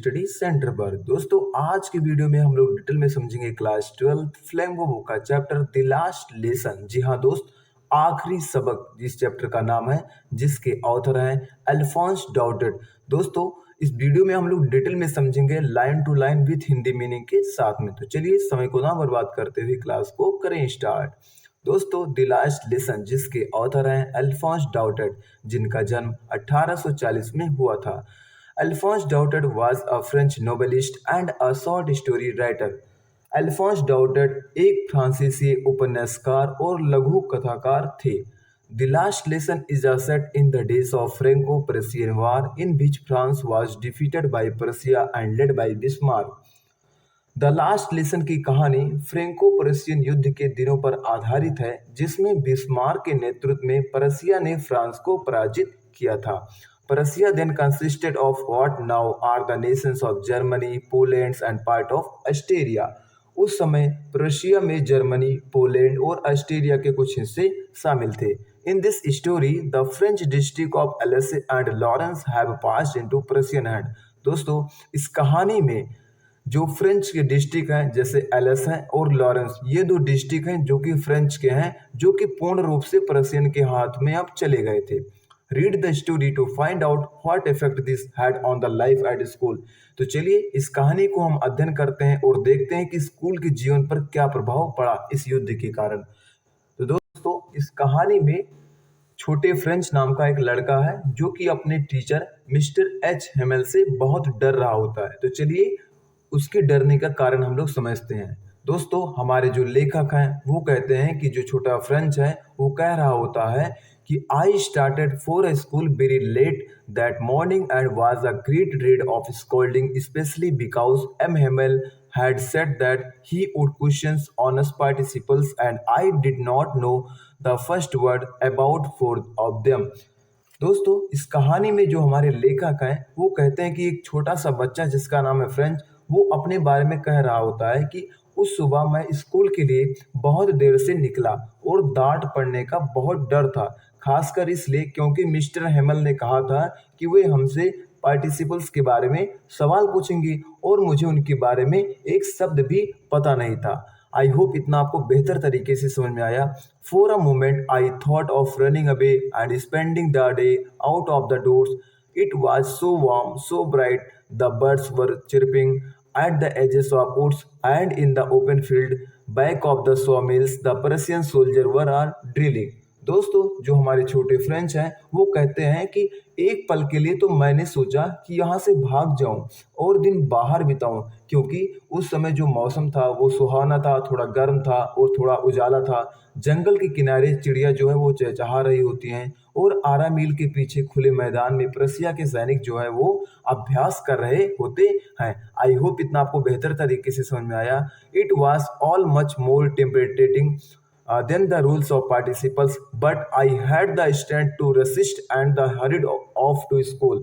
Study centre पर। दोस्तों आज की वीडियो में हम लोग डिटेल में समझेंगे क्लास 12 फ्लेमिंगो बुक का चैप्टर द लास्ट लेसन। जी हाँ दोस्त, आखिरी सबक जिस चैप्टर का नाम है, जिसके ऑथर हैं अल्फोंस डाउटेड। दोस्तों इस वीडियो में हम लोग डिटेल में समझेंगे line to line with Hindi meaning के साथ में। तो चलिए समय को ना बर्बाद करते हुए क्लास को करें स्टार्ट। दोस्तों द लास्ट लेसन जिसके ऑथर हैं अल्फोंस डाउटेड, जिनका जन्म 1840 में हुआ था। Alphonse Daudet was a French novelist and a short story writer. Alphonse Daudet एक फ्रांसीसी उपन्यासकार और लघु कथाकार थे। The last lesson is a set in the days of Franco-Prussian War in which France was defeated by Prussia and led by Bismarck. The last lesson की कहानी Franco Prussian युद्ध के दिनों पर आधारित है, जिसमें बिस्मार्क के नेतृत्व में प्रशिया ने फ्रांस को पराजित किया था। Prussia then consisted of what now are the nations of Germany, Poland and part of Austria. उस समय प्रशिया में जर्मनी, पोलैंड और ऑस्ट्रेलिया के कुछ हिस्से शामिल थे। In this story, the French district of Alsace and Lorraine have passed into Prussian hand. दोस्तों इस कहानी में जो फ्रेंच के डिस्ट्रिक्ट हैं जैसे एलएस हैं और लॉरेंस, ये दो डिस्ट्रिक्ट हैं जो कि फ्रेंच के हैं, जो कि पूर्ण रूप से प्रशियन के हाथ में अब चले गए थे। Read the story to find out what effect this had on the life at school. तो चलिए इस कहानी को हम अध्ययन करते हैं और देखते हैं कि स्कूल के जीवन पर क्या प्रभाव पड़ा इस युद्ध के कारण। तो दोस्तों इस कहानी में छोटे फ्रेंच नाम का एक लड़का है जो कि अपने टीचर मिस्टर एच हेमेल से बहुत डर रहा होता है। तो चलिए उसके डरने का कारण हम लोग समझते हैं। दोस्तों हमारे जो लेखक हैं वो कहते हैं कि जो छोटा फ्रेंच है वो कह रहा होता है कि I started for school very late that morning and was a great dread of scolding specially because M Hamel had said that he would question honest participles and I did not know the first word about four of them. दोस्तों इस कहानी में जो हमारे लेखक हैं वो कहते हैं कि एक छोटा सा बच्चा जिसका नाम है फ्रेंच, वो अपने बारे में कह रहा होता है कि उस सुबह मैं स्कूल के लिए बहुत देर से निकला और डांट पड़ने का बहुत डर था, खासकर इसलिए क्योंकि मिस्टर हेमल ने कहा था कि वे हमसे पार्टिसिपल्स के बारे में सवाल पूछेंगी और मुझे उनके बारे में एक शब्द भी पता नहीं था। आई होप इतना आपको बेहतर तरीके से समझ में आया। For a moment I thought of running away and spending the day out of the doors. It was so warm, so bright, the birds were chirping at the edges of woods and in the open field back of the sawmills the Prussian soldiers were drilling. दोस्तों जो हमारे छोटे French हैं वो कहते हैं कि एक पल के लिए तो मैंने सोचा कि यहाँ से भाग जाऊं और दिन बाहर बिताऊं, क्योंकि उस समय जो मौसम था वो सुहाना था, थोड़ा गर्म था और थोड़ा उजाला था। जंगल के किनारे चिड़िया जो है वो चहचहा रही होती हैं और 12 मील के पीछे खुले मैदान में प्रशिया के सैनिक जो है वो अभ्यास कर रहे होते हैं। आई होप इतना आपको बेहतर तरीके से समझ में आया। It was all much more tempting than the rules of participles, but I had the strength to resist and the hurried off to school.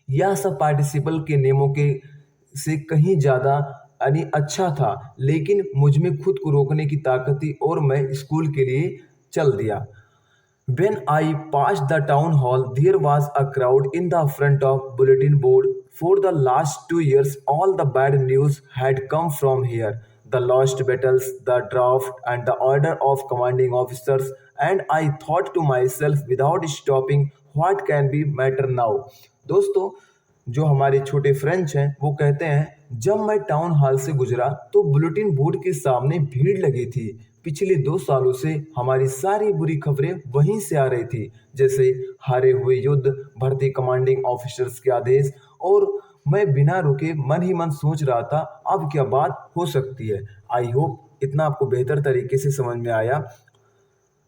यह सब पार्टिसिपल के नियमों के से कहीं ज़्यादा यानी अच्छा था, लेकिन मुझ में खुद को रोकने की ताकत थी और मैं स्कूल के लिए चल दिया। When I passed the town hall, there was a crowd in the front of bulletin board. For the last 2 years, all the bad news had come from here. The lost battles, the draft, and the order of commanding officers. And I thought to myself without stopping, what can be matter now? दोस्तों जो हमारे छोटे French हैं वो कहते हैं जब मैं टाउन हॉल से गुजरा तो बुलेटिन बोर्ड के सामने भीड़ लगी थी। पिछले 2 सालों से हमारी सारी बुरी खबरें वहीं से आ रही थी, जैसे हारे हुए युद्ध, भर्ती कमांडिंग ऑफिसर्स के आदेश, और मैं बिना रुके मन ही मन सोच रहा था अब क्या बात हो सकती है। आई होप इतना आपको बेहतर तरीके से समझ में आया।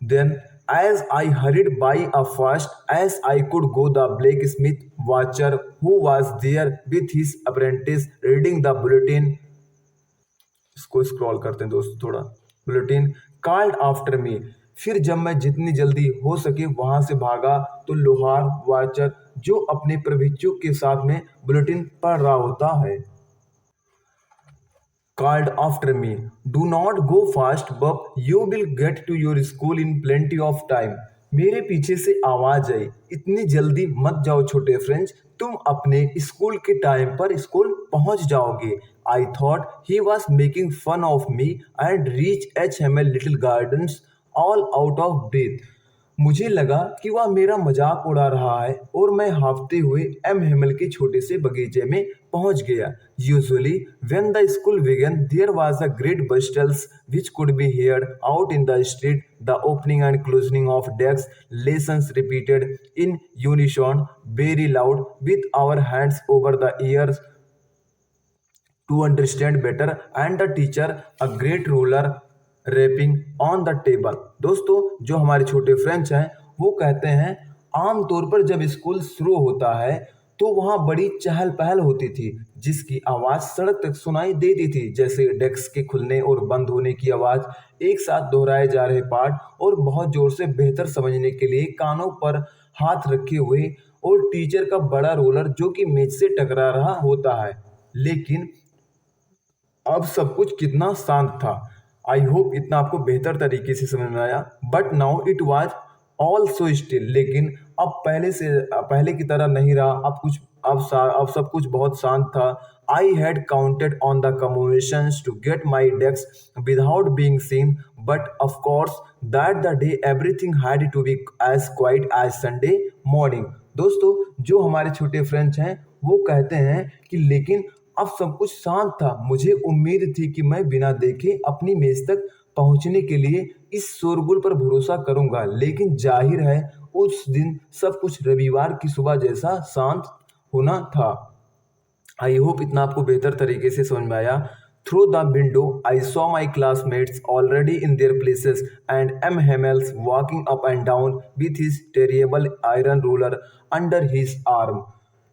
Then, as I hurried by as fast as I could go, the blacksmith watcher who was there with his apprentice reading the bulletin, इसको स्क्रॉल करते हैं दोस्तों थोड़ा, बुलेटिन कॉल्ड आफ्टर मी। फिर जब मैं जितनी जल्दी हो सके वहां से भागा तो लोहार वाचर जो अपने प्रभिक्षु के साथ में बुलेटिन पढ़ रहा होता है, called after me, do not go fast, Bob, you will get to your school in plenty of time. मेरे पीछे से आवाज आई, इतनी जल्दी मत जाओ छोटे फ्रेंच, तुम अपने स्कूल के टाइम पर स्कूल पहुंच जाओगे। I thought he was making fun of me and reach HML little gardens all out of breath. मुझे लगा कि वह मेरा मजाक उड़ा रहा है और मैं हाफते हुए एम हेमल के छोटे से बगीचे में पहुंच गया। Usually when the school began there was a great bustles which could be heard out in the street, the opening and closing of desks, lessons repeated in unison very loud with our hands over the ears to understand better and the teacher a great ruler rapping on the table. दोस्तों, जो हमारे छोटे French हैं वो कहते हैं आमतौर पर जब स्कूल शुरू होता है तो वहाँ बड़ी चहल पहल होती थी जिसकी आवाज़ सड़क तक सुनाई देती थी, जैसे डेस्क के खुलने और बंद होने की आवाज़, एक साथ दोहराए जा रहे पाठ और बहुत जोर से बेहतर समझने के लिए कानों पर हाथ रखे हुए और टीचर का बड़ा रोलर जो कि मेज से टकरा रहा होता है। लेकिन अब सब कुछ कितना शांत था। आई होप इतना आपको बेहतर तरीके से समझ में आया। But now it was all so still, लेकिन अब पहले की तरह नहीं रहा। अब सब कुछ बहुत शांत था। I had counted on the commotions to get my desk without being seen, but of course that the day everything had to be as quiet as Sunday morning. दोस्तों, जो हमारे छोटे फ्रेंच हैं वो कहते हैं कि लेकिन अब सब कुछ शांत था। मुझे उम्मीद थी कि मैं बिना देखे अपनी मेज तक पहुंचने के लिए इस शोरगुल पर भरोसा करूंगा, लेकिन जाहिर है उस दिन सब कुछ रविवार की सुबह जैसा शांत होना था। आई होप इतना आपको बेहतर तरीके से समझ में आया। Through the window I saw my classmates already in their places and M Hamel's walking up and down with his terrible iron ruler under his arm.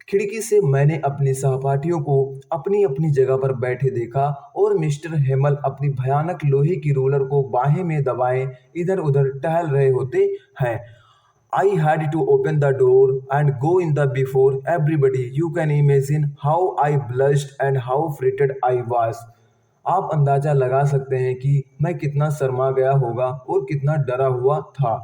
खिड़की से मैंने अपने सहपाठियों को अपनी अपनी जगह पर बैठे देखा और मिस्टर हेमल अपनी भयानक लोहे की रूलर को बाहें में दबाए इधर उधर टहल रहे होते हैं। I had to open the door and go in the before everybody. You can imagine how I blushed and how frightened I was. आप अंदाजा लगा सकते हैं कि मैं कितना शर्मा गया होगा और कितना डरा हुआ था।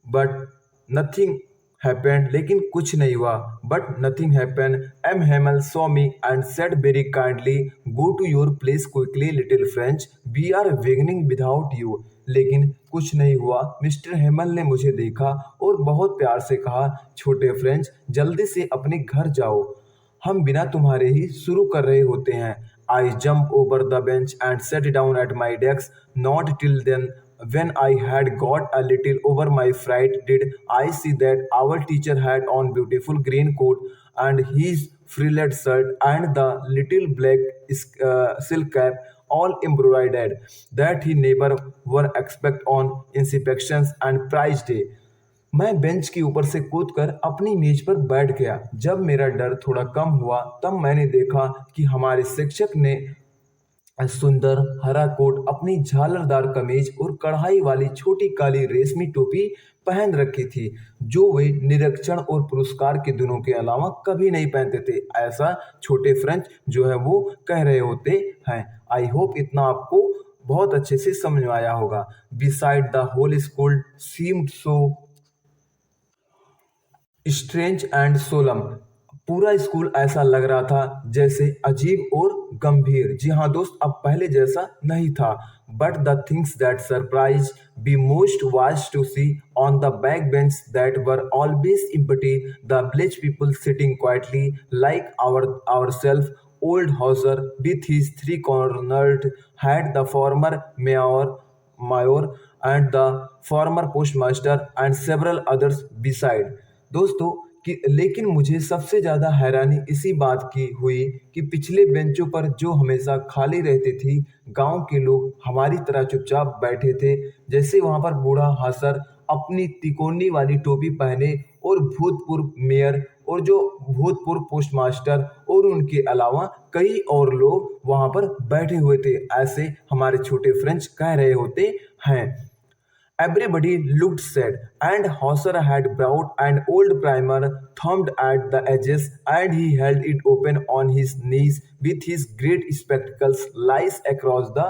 बट नथिंग हैपेंड, लेकिन कुछ नहीं हुआ। But nothing happened. M Hamel saw me and said very kindly, go to your place quickly little French, we are beginning without you. लेकिन कुछ नहीं हुआ। मिस्टर हेमल ने मुझे देखा और बहुत प्यार से कहा, छोटे फ्रेंच जल्दी से अपने घर जाओ, हम बिना तुम्हारे ही शुरू कर रहे होते हैं। I jump over the bench and set down at my desk. Not till then, when I had got a little over my fright, did I see that our teacher had on beautiful green coat and his frilled shirt and the little black silk cap all embroidered that he never were expect on inspections and prize day. मैं bench के ऊपर से कूदकर अपनी मेज पर बैठ गया। जब मेरा डर थोड़ा कम हुआ तब मैंने देखा कि हमारे शिक्षक ने सुंदर हरा कोट, अपनी झालरदार कमीज और कढ़ाई वाली छोटी काली रेशमी टोपी पहन रखी थी, जो वे निरीक्षण और पुरस्कार के दिनों के अलावा कभी नहीं पहनते थे। ऐसा छोटे फ्रेंच जो है वो कह रहे होते हैं। आई होप इतना आपको बहुत अच्छे से समझ में आया होगा। Besides the whole school seemed so strange and solemn. पूरा स्कूल ऐसा लग रहा था जैसे अजीब और गंभीर। जी हाँ दोस्त, अब पहले जैसा नहीं था। But the things that surprise be most was to see on the back bench that were always empty the village people sitting quietly like our self. Old Hauser with his three cornered had the former mayor and the former postmaster and several others beside। दोस्तों, कि लेकिन मुझे सबसे ज़्यादा हैरानी इसी बात की हुई कि पिछले बेंचों पर जो हमेशा खाली रहती थी, गांव के लोग हमारी तरह चुपचाप बैठे थे। जैसे वहां पर बूढ़ा हासर अपनी तिकोनी वाली टोपी पहने और भूतपूर्व मेयर और जो भूतपूर्व पोस्टमास्टर और उनके अलावा कई और लोग वहां पर बैठे हुए थे, ऐसे हमारे छोटे फ्रेंच कह रहे होते हैं। Everybody looked sad, and Hauser had brought an old primer thumbed at the edges, and he held it open on his knees with his great spectacles lies across the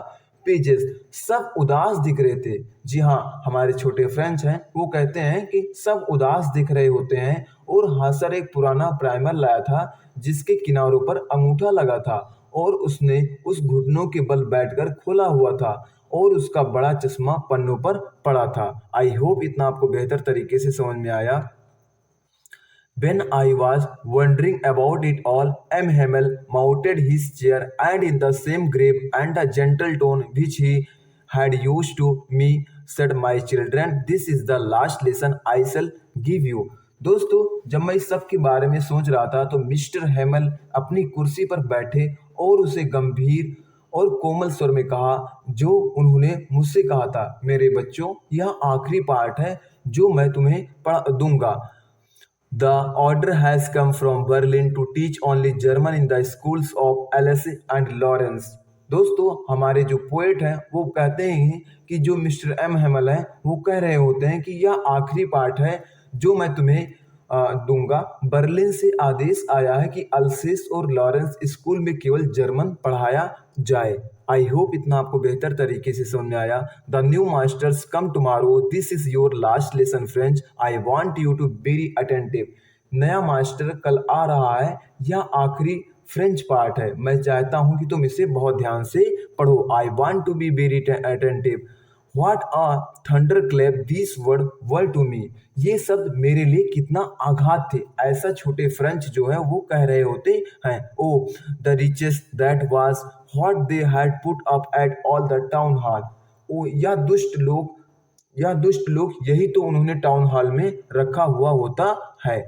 pages. सब उदास दिख रहे थे। जी हाँ, हमारे छोटे फ्रेंच हैं वो कहते हैं कि सब उदास दिख रहे होते हैं और हासर एक पुराना प्राइमर लाया था जिसके किनारों पर अंगूठा लगा था और उसने उस घुटनों के बल बैठकर खोला हुआ था और उसका बड़ा चश्मा पन्नों पर पड़ा था। आई होप इतना आपको बेहतर तरीके से समझ में आया। When I was wondering about it all, M. Hamel mounted his chair and in the same grave and the gentle tone which he had used to me said, My children, this is the last lesson I shall give you. दोस्तों, जब मैं इस सब के बारे में सोच रहा था तो मिस्टर हेमल अपनी कुर्सी पर बैठे और उसे गंभीर और कोमल स्वर में कहा जो उन्होंने मुझसे कहा था, मेरे बच्चों, यह आखिरी पाठ है जो मैं तुम्हें पढ़ा दूंगा। The order has come from Berlin to teach only German in the schools of Alsace and Lawrence. दोस्तों, हमारे जो पोएट हैं वो कहते हैं कि जो मिस्टर एम हेमल हैं वो कह रहे होते हैं कि यह आखिरी पाठ है जो मैं तुम्हें दूंगा। बर्लिन से आदेश आया है कि अल्सेस और लॉरेंस स्कूल में केवल जर्मन पढ़ाया जाए। आई होप इतना आपको बेहतर तरीके से समझ में आया। The new masters come tomorrow, this is your last lesson French, I want you to very attentive. नया मास्टर कल आ रहा है, यह आखिरी फ्रेंच पार्ट है, मैं चाहता हूं कि तुम इसे बहुत ध्यान से पढ़ो। I want to be very attentive. What a thunder clap this word were to me. ये शब्द मेरे लिए कितना आघात थे, ऐसा छोटे फ्रेंच जो है वो कह रहे होते हैं। Oh the richest that was what they had put up at all the town hall. ओ यह दुष्ट लोग यही तो उन्होंने टाउन हॉल में रखा हुआ होता है।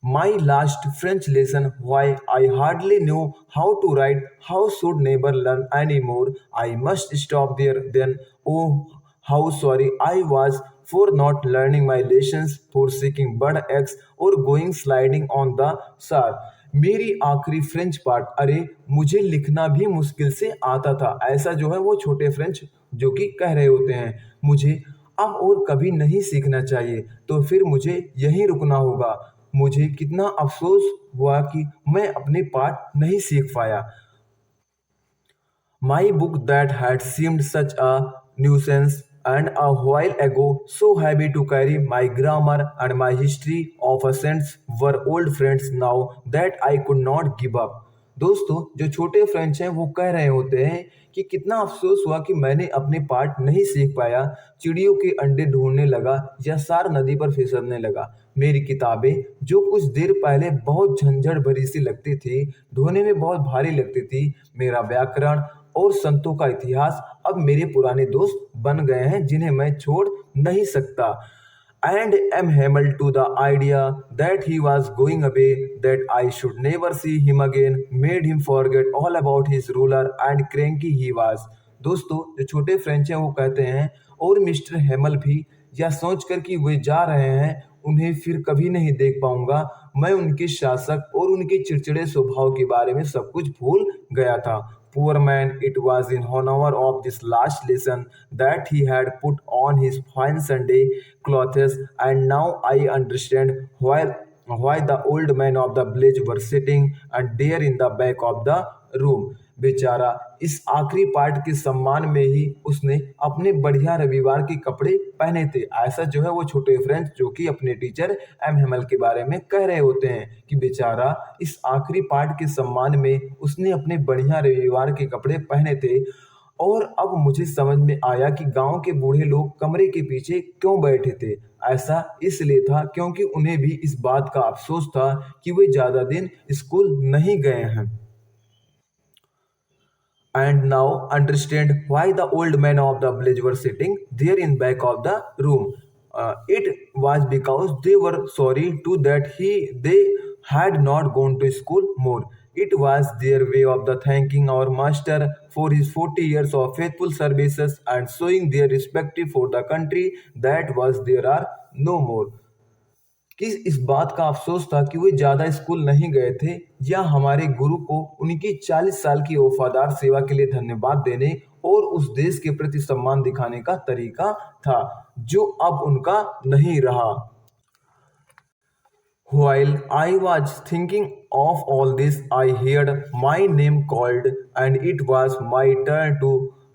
My last French lesson, why I hardly know how to write, how should never learn anymore. I must stop there then. Oh, how sorry I was for not learning my lessons, for seeking bird eggs or going sliding on the shore. मेरी आखिरी French part, अरे मुझे लिखना भी मुश्किल से आता था, ऐसा जो है वो छोटे फ्रेंच जो कि कह रहे होते हैं। मुझे अब और कभी नहीं सीखना चाहिए, तो फिर मुझे यहीं रुकना होगा। मुझे कितना अफसोस हुआ कि मैं अपने पाठ नहीं सीख पाया। My book that had seemed such a nuisance and a while ago so heavy to carry, my grammar and my history of accents were old friends now that I could not give up. दोस्तों, जो छोटे French हैं वो कह रहे होते हैं कि कितना अफसोस हुआ कि मैंने अपने पाठ नहीं सीख पाया। चिड़ियों के अंडे ढूंढने लगा या सार नदी पर फिसलने लगा। मेरी किताबें जो कुछ देर पहले बहुत झंझट भरी सी लगती थी, धोने में बहुत भारी लगती थी, मेरा व्याकरण और संतों का इतिहास अब मेरे पुराने दोस्त बन गए हैं जिन्हें मैं छोड़ नहीं सकता। And am Hamel to the idea that he was going away, that I should never see him again, made him forget all about his ruler and cranky he was. दोस्तों, जो छोटे फ्रेंच हैं वो कहते हैं और मिस्टर हेमल भी यह सोचकर कि वे जा रहे हैं उन्हें फिर कभी नहीं देख पाऊंगा, मैं उनके शासक और उनके चिड़चिड़े स्वभाव के बारे में सब कुछ भूल गया था। Poor man, it was in honor of this last lesson that he had put on his fine Sunday clothes, and now I understand why the old men of the village were sitting and there in the back of the room. बेचारा, इस आखिरी part के सम्मान में ही उसने अपने बढ़िया रविवार के कपड़े पहने थे। ऐसा जो है वो छोटे फ्रेंच जो कि अपने टीचर एम हेमल के बारे में कह रहे होते हैं कि बेचारा इस आखिरी पार्ट के सम्मान में उसने अपने बढ़िया रविवार के कपड़े पहने थे। और अब मुझे समझ में आया कि गांव के बूढ़े लोग कमरे के पीछे क्यों बैठे थे। ऐसा इसलिए था क्योंकि उन्हें भी इस बात का अफसोस था कि वे ज्यादा दिन स्कूल नहीं गए हैं। And now understand why the old men of the village were sitting there in back of the room. It was because they were sorry too that they had not gone to school more. It was their way of the thanking our master for his 40 years of faithful services and showing their respect for the country that was there are no more. कि इस बात का अफसोस था कि वे ज्यादा school नहीं गए थे या हमारे गुरु को उनकी 40 साल की वफादार सेवा के लिए धन्यवाद देने और उस देश के प्रति सम्मान दिखाने का तरीका था जो अब उनका नहीं रहा। While I was thinking of all this, I heard my name called, and it was my turn to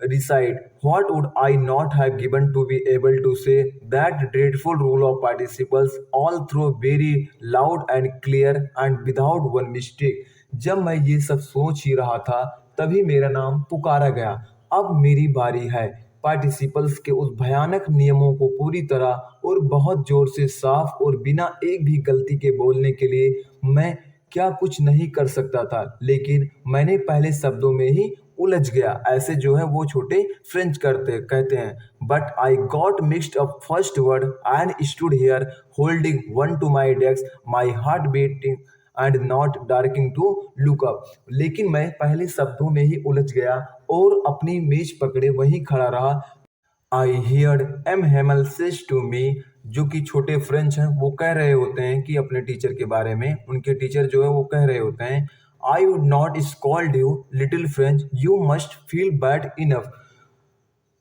recite, what would I not have given to be able to say that dreadful rule of participles all through very loud and clear and without one mistake. जब मैं ये सब सोच ही रहा था तभी मेरा नाम पुकारा गया। अब मेरी बारी है पार्टिसिपल्स के उस भयानक नियमों को पूरी तरह और बहुत जोर से साफ और बिना एक भी गलती के बोलने के लिए मैं क्या कुछ नहीं कर सकता था, लेकिन मैंने पहले शब्दों में ही उलझ गया। ऐसे जो है वो छोटे फ्रेंच करते कहते हैं but I got mixed up first word and stood here holding one to my desk my heart beating and not daring to look up. लेकिन मैं पहले शब्दों में ही उलझ गया और अपनी मेज पकड़े वहीं खड़ा रहा। I heard M Hamel says to me, जो कि छोटे फ्रेंच हैं वो कह रहे होते हैं कि अपने टीचर के बारे में उनके टीचर जो है वो कह रहे होते हैं I would not scold you little French, you must feel bad enough.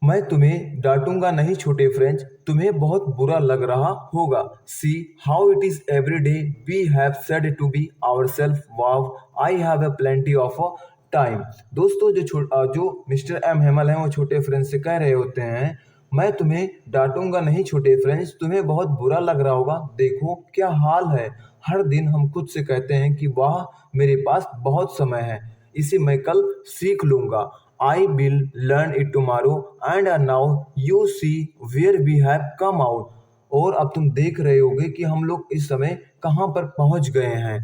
मैं तुम्हें डांटूंगा नहीं छोटे फ्रेंच, तुम्हें बहुत बुरा लग रहा होगा। See how it is every day we have said to be our self wow I have a plenty of a time. दोस्तों जो मिस्टर एम हेमल हैं वो छोटे फ्रेंच से कह रहे होते हैं मैं तुम्हें डांटूंगा नहीं छोटे फ्रेंच, तुम्हें बहुत बुरा लग रहा होगा। देखो क्या हाल है, हर दिन हम खुद से कहते हैं कि वाह मेरे पास बहुत समय है, इसे मैं कल सीख लूंगा। I will learn it tomorrow and now you see where we have come out. और अब तुम देख रहे होगे कि हम लोग इस समय कहाँ पर पहुंच गए हैं।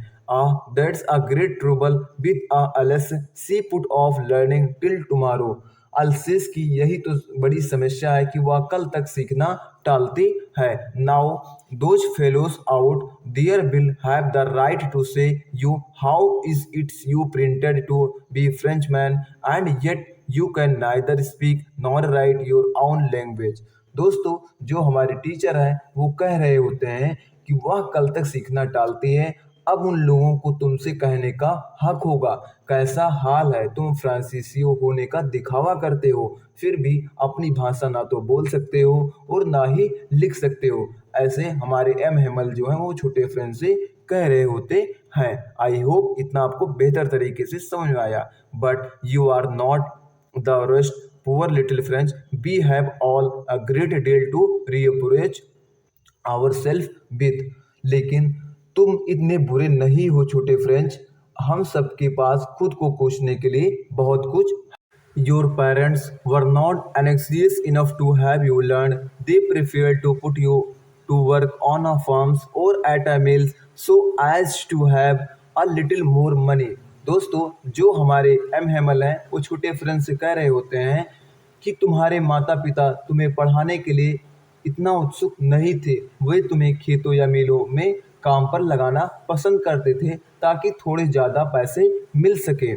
That's a great trouble with Alsace put off learning till tomorrow. Alsace की यही तो बड़ी समस्या है कि वह कल तक सीखना टालती है। Now those fellows out there will have the right to say you how is it's you pretended to be French man and yet you can neither speak nor write your own language. दोस्तों जो हमारे teacher हैं वो कह रहे होते हैं कि वह कल तक सीखना टालती है, अब उन लोगों को तुमसे कहने का हक होगा। कैसा हाल है, तुम फ्रांसीसियो होने का दिखावा करते हो फिर भी अपनी भाषा ना तो बोल सकते हो और ना ही लिख सकते हो। ऐसे हमारे एम हेमल जो हैं वो छोटे फ्रेंच से कह रहे होते हैं। आई होप इतना आपको बेहतर तरीके से समझ में आया। But you are not the rest poor little French, we have all a great deal to reproach our self with. लेकिन तुम इतने बुरे नहीं हो छोटे फ्रेंच, हम सबके पास खुद को कोसने के लिए बहुत कुछ। Your parents were not anxious enough to have you learn, they prefer to put you to work on a farms or at a mills so as to have a little more money. दोस्तों जो हमारे M Hemal हैं वो छोटे French से कह रहे होते हैं कि तुम्हारे माता पिता तुम्हें पढ़ाने के लिए इतना उत्सुक नहीं थे, वे तुम्हें खेतों या मिलों में काम पर लगाना पसंद करते थे ताकि थोड़े ज़्यादा पैसे मिल सके।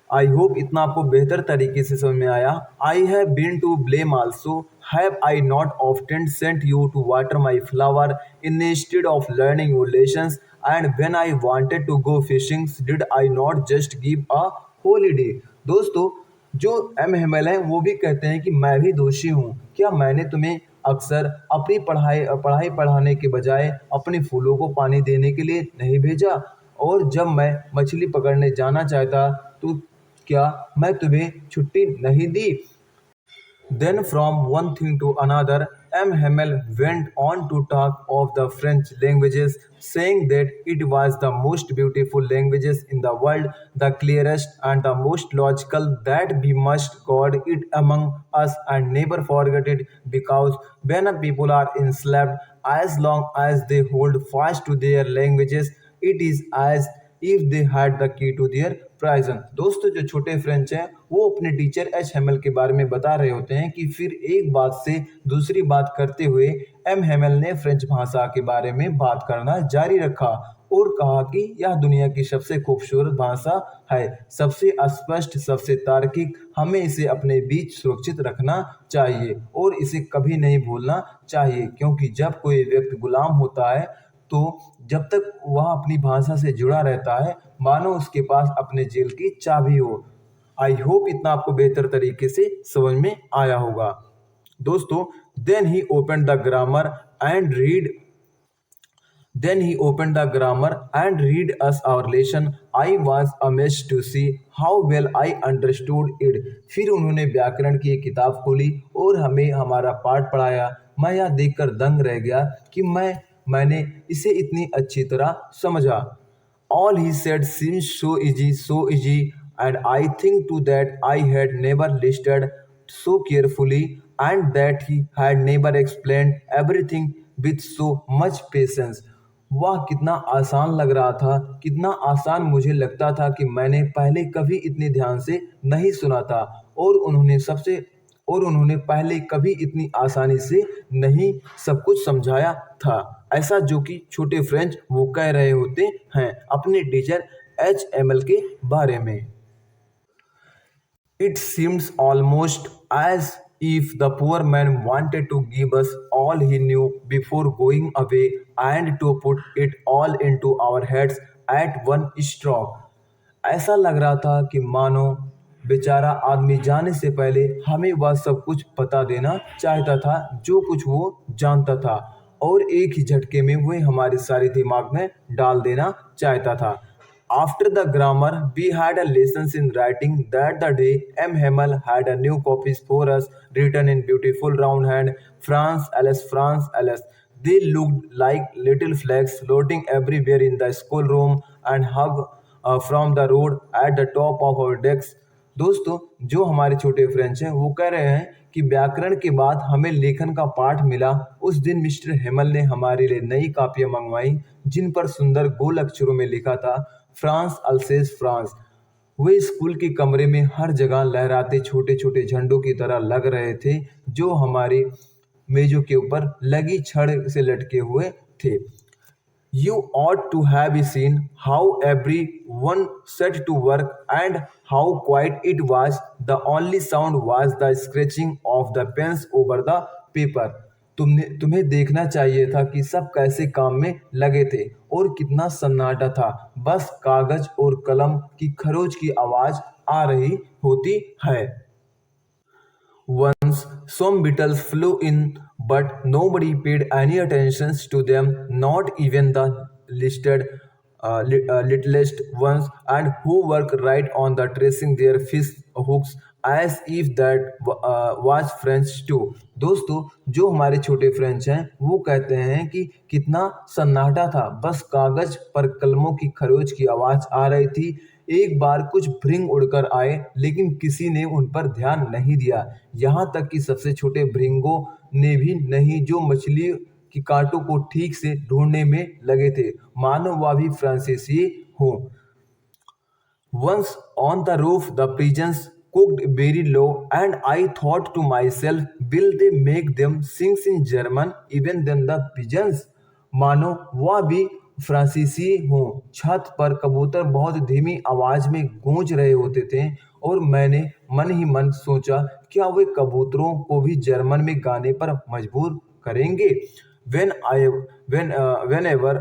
आई होप इतना आपको बेहतर तरीके से समझ में आया। I have been to blame also, have I not often sent you to water my flower instead of learning your lessons and when I wanted to go fishing did I not just give a holiday. दोस्तों जो M Hemal हैं वो भी कहते हैं कि मैं भी दोषी हूँ, क्या मैंने तुम्हें अक्सर अपनी पढ़ाई पढ़ाने के बजाय अपने फूलों को पानी देने के लिए नहीं भेजा, और जब मैं मछली पकड़ने जाना चाहता तो क्या मैं तुम्हें छुट्टी नहीं दी। Then from one thing to another, M. Hamel went on to talk of the French languages, saying that it was the most beautiful languages in the world, the clearest and the most logical, that we must guard it among us and never forget it, because when a people are enslaved, as long as they hold fast to their languages, it is as if they had the key to their prison. दोस्तों जो छोटे French हैं वो अपने teacher H Hemal के बारे में बता रहे होते हैं कि फिर एक बात से दूसरी बात करते हुए एम हेमल ने फ्रेंच भाषा के बारे में बात करना जारी रखा और कहा कि यह दुनिया की सबसे खूबसूरत भाषा है, सबसे स्पष्ट, सबसे तार्किक, हमें इसे अपने बीच सुरक्षित रखना चाहिए और इसे कभी नहीं भूलना चाहिए, क्योंकि जब कोई व्यक्ति गुलाम होता है तो जब तक वह अपनी भाषा से जुड़ा रहता है मानो उसके पास अपने जेल की चाबी हो। आई होप इतना आपको बेहतर तरीके से समझ में आया होगा। दोस्तों then he open the grammar and read Then he opened the grammar and read us our lesson. I was amazed to see how well I understood it. फिर उन्होंने व्याकरण की एक किताब खोली और हमें हमारा पाठ पढ़ाया। मैं यह देखकर दंग रह गया कि मैंने इसे इतनी अच्छी तरह समझा। All he said seemed so easy, and I think too that I had never listened so carefully, and that he had never explained everything with so much patience. वह कितना आसान लग रहा था, कितना आसान मुझे लगता था कि मैंने पहले कभी इतने ध्यान से नहीं सुना था और उन्होंने पहले कभी इतनी आसानी से नहीं सब कुछ समझाया था। ऐसा जो कि छोटे फ्रेंच वो कह रहे होते हैं अपने टीचर HML के बारे में। It seems almost as if the poor man wanted to give us all he knew before going away and to put it all into our heads at one stroke. ऐसा लग रहा था कि मानो बेचारा आदमी जाने से पहले हमें वह सब कुछ बता देना चाहता था जो कुछ वो जानता था और एक ही झटके में वह हमारे सारे दिमाग में डाल देना चाहता था। After the grammar, we had a lessons in writing that the day M. Hamel had a new copies for us written in beautiful round hand, France, Alice, France, Alice. They looked like little flags floating everywhere in the schoolroom and hung from the road at the top of our decks. दोस्तों, जो हमारे छोटे French हैं वो कह रहे हैं कि व्याकरण के बाद हमें लेखन का पाठ मिला। उस दिन मिस्टर हेमल ने हमारे लिए नई कापियां मंगवाई जिन पर सुंदर गोल अक्षरों में लिखा था फ्रांस अल्सेस फ्रांस। वे स्कूल के कमरे में हर जगह लहराते छोटे छोटे झंडों की तरह लग रहे थे जो हमारी मेजों के ऊपर लगी छड़ से लटके हुए थे। You ought to have seen how everyone set to work and how quiet it was. The only sound was the scratching of the pens over the paper. तुम्हें देखना चाहिए था कि सब कैसे काम में लगे थे और कितना सन्नाटा था। बस कागज और कलम की खरोच की आवाज आ रही होती है। Once some beetles flew in, but nobody paid any attention to them, not even the littlest ones, and who worked right on the tracing their fish hooks as if that was French too. दोस्तों, जो हमारे छोटे French हैं वो कहते हैं कि कितना सन्नाटा था, बस कागज पर कलमों की खरोच की आवाज आ रही थी। एक बार कुछ भृंग उड़कर आए लेकिन किसी ने उन पर ध्यान नहीं दिया, यहाँ तक कि सबसे छोटे भृंगों ने भी नहीं जो मछली की कांटों को ठीक से ढूंढने में लगे थे, मानो वह भी फ्रांसीसी हो। Once on the roof, the pigeons cooked very low, and I thought to myself, will they make them sing in German even then the pigeons? मानो वह भी फ्रांसीसी हों। छत पर कबूतर बहुत धीमी आवाज में गूंज रहे होते थे और मैंने मन ही मन सोचा क्या वे कबूतरों को भी जर्मन में गाने पर मजबूर करेंगे। Whenever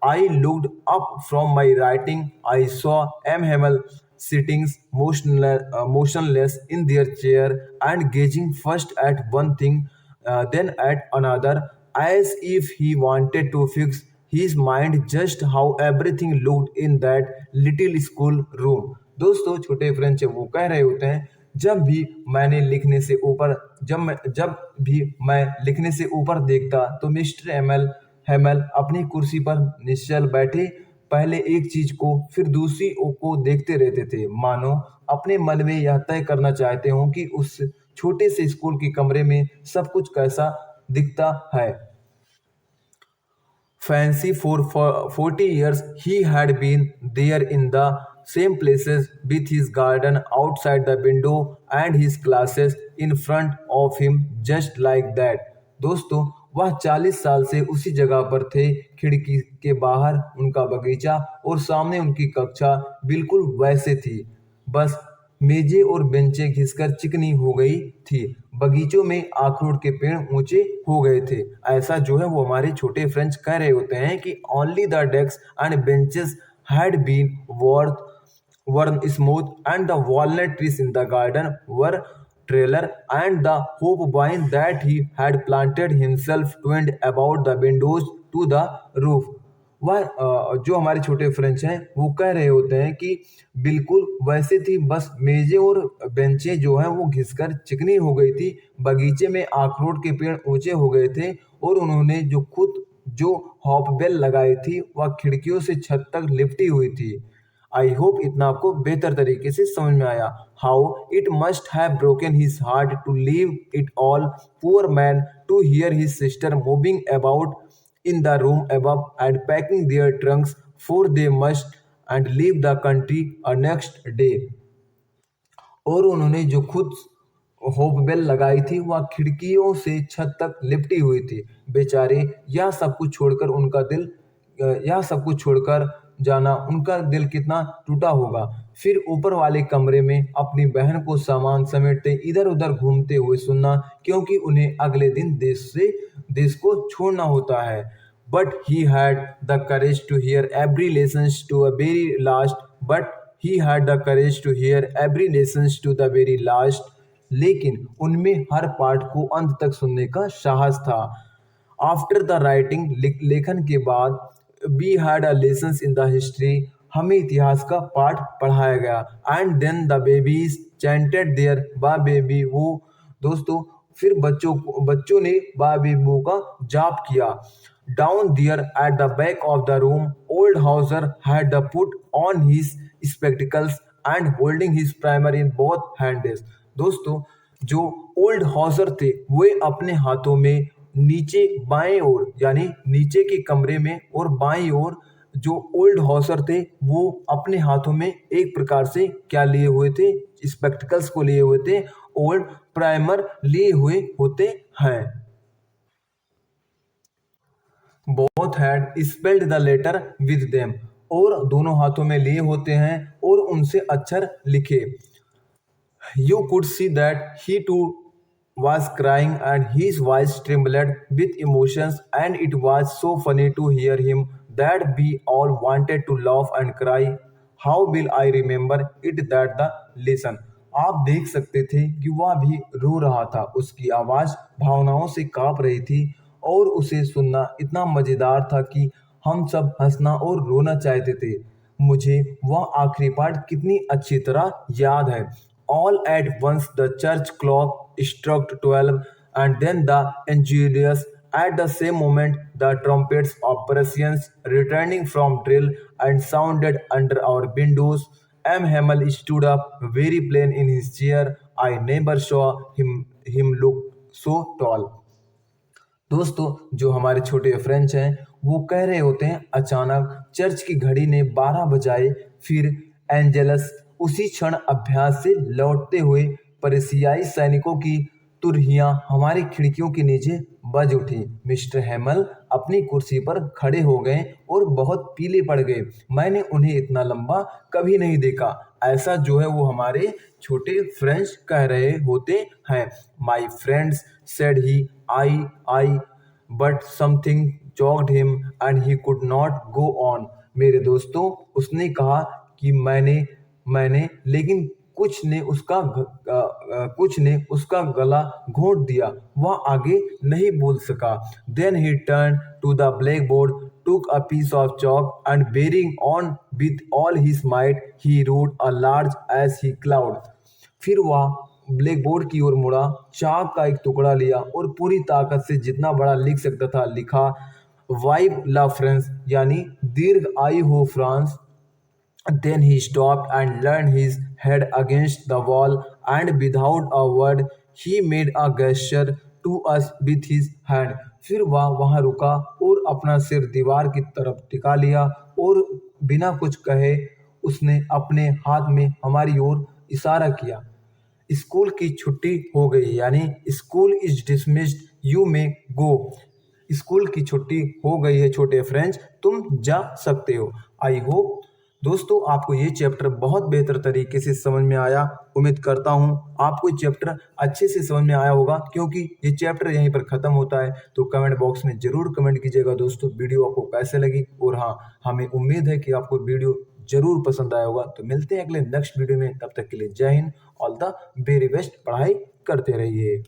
I looked up from my writing, I saw M. Hamel sitting motionless in their chair and gazing first at one thing, then at another, as if he wanted to fix his mind just how everything looked in that little school room. दोस्तों, छोटे French वो कह रहे होते हैं जब भी मैं लिखने से ऊपर देखता तो मिस्टर हेमल अपनी कुर्सी पर निश्चल बैठे पहले एक चीज को फिर दूसरी को देखते रहते थे, मानो अपने मन में यह तय करना चाहते हों कि उस छोटे से स्कूल के कमरे में सब कुछ कैसा दिखता है। Fancy for 40 years he had been there in the same places with his garden outside the window and his classes in front of him just like that. दोस्तों, वह 40 साल से उसी जगह पर थे, खिड़की के बाहर उनका बगीचा और सामने उनकी कक्षा बिल्कुल वैसे थी, बस मेजें और बेंचें घिसकर चिकनी हो गई थी, बगीचों में अखरोट के पेड़ ऊंचे हो गए थे। ऐसा जो है वो हमारे छोटे फ्रेंच कह रहे होते हैं कि only the desk and benches had been worn smooth and the walnut trees in the garden were trailer and the hope vine that he had planted himself twined about the windows to the roof. वह जो हमारे छोटे French हैं वो कह रहे होते हैं कि बिल्कुल वैसे थी, बस मेजें और बेंचें जो हैं वो घिसकर चिकनी हो गई थी। बगीचे में अखरोट के पेड़ ऊंचे हो गए थे और उन्होंने जो हॉपबेल लगाई थी वह खिड़कियों से छत तक लिपटी हुई थी। आई होप इतना आपको बेहतर तरीके से समझ में आया। How it must have broken his heart to leave it all, poor man, to hear his sister moving about in the room above and packing their trunks, for they must and leave the country next day। और उन्होंने जो खुद होपबेल लगाई थी वह खिड़कियों से छत तक लिपटी हुई थी। बेचारे यह सब कुछ छोड़कर जाना उनका दिल कितना टूटा होगा। फिर ऊपर वाले कमरे में अपनी बहन को सामान समेटते इधर उधर घूमते हुए सुनना, क्योंकि उन्हें अगले दिन देश को छोड़ना होता है। But he had the courage to hear every lessons to a very last but he had the courage to hear every lessons to the very last. लेकिन उनमें हर पाठ को अंत तक सुनने का साहस था। आफ्टर द राइटिंग, लेखन के बाद, we had a lessons in the history, हमें इतिहास का पाठ पढ़ाया गया। And then the babies chanted their ba baby bo. दोस्तों फिर बच्चों ने बा बेबू का जाप किया। Down there at the back of the room, old Hauser had the put on his spectacles and holding his primer in both hands. दोस्तों जो ओल्ड हाउसर थे वे अपने हाथों में नीचे बाएं ओर यानी नीचे के कमरे में और बाईं ओर जो ओल्ड हाउसर थे वो अपने हाथों में एक प्रकार से क्या लिए हुए थे, स्पेक्टिकल्स को लिए हुए थे, ओल्ड प्राइमर लिए हुए होते हैं। Both had spelled the letter with them, और दोनों हाथों में लिए होते हैं और उनसे अक्षर लिखे। You could see that he too was crying and his voice trembled with emotions, and it was so funny to hear him that we all wanted to laugh and cry. How will I remember it that the lesson? आप देख सकते थे कि वह भी रो रहा था, उसकी आवाज़ भावनाओं से काँप रही थी और उसे सुनना इतना मज़ेदार था कि हम सब हंसना और रोना चाहते थे। मुझे वह आखिरी पार्ट कितनी अच्छी तरह याद है। All at once the church clock struck 12, and then the Angelius. At the same moment, the trumpets of Prussians returning from drill and sounded under our windows. M. Hamel stood up, very plain in his chair. I never saw him look so tall. दोस्तों जो हमारे छोटे French हैं वो कह रहे होते हैं, अचानक चर्च की घड़ी ने 12 बजाए। फिर एंजेलस उसी क्षण अभ्यास से लौटते हुए पर्शियाई सैनिकों की तुरहियां हमारी खिड़कियों के नीचे बज उठी। मिस्टर हेमल अपनी कुर्सी पर खड़े हो गए और बहुत पीले पड़ गए। मैंने उन्हें इतना लंबा कभी नहीं देखा। ऐसा जो है वो हमारे छोटे फ्रेंच कह रहे होते हैं। My friends said he I but something choked him and he could not go on. मेरे दोस्तों उसने कहा कि मैंने लेकिन कुछ ने उसका गला घोंट दिया, वह आगे नहीं बोल सका। Then he turn to the black board, took a piece of chalk and bearing on with all his might he wrote a large as he could. फिर वह ब्लैक बोर्ड की ओर मुड़ा, चाक का एक टुकड़ा लिया और पूरी ताकत से जितना बड़ा लिख सकता था लिखा, वाइव ला फ्रांस, यानी दीर्घ आयु हो France. Then he stopped and leaned his head against the wall, and without a word he made a gesture to us with his hand. फिर वह वहाँ रुका और अपना सिर दीवार की तरफ टिका लिया और बिना कुछ कहे उसने अपने हाथ में हमारी ओर इशारा किया। स्कूल की छुट्टी हो गई, यानी school is dismissed, you may go. School की छुट्टी हो गई है छोटे फ्रेंड्स, तुम जा सकते हो। आई होप दोस्तों आपको ये चैप्टर बहुत बेहतर तरीके से समझ में आया। उम्मीद करता हूँ आपको ये चैप्टर अच्छे से समझ में आया होगा, क्योंकि ये चैप्टर यहीं पर ख़त्म होता है। तो कमेंट बॉक्स में ज़रूर कमेंट कीजिएगा दोस्तों वीडियो आपको कैसे लगी। और हाँ, हमें उम्मीद है कि आपको वीडियो ज़रूर पसंद आया होगा। तो मिलते हैं अगले नेक्स्ट वीडियो में, तब तक के लिए जय Hind, all the very best, पढ़ाई करते रहिए।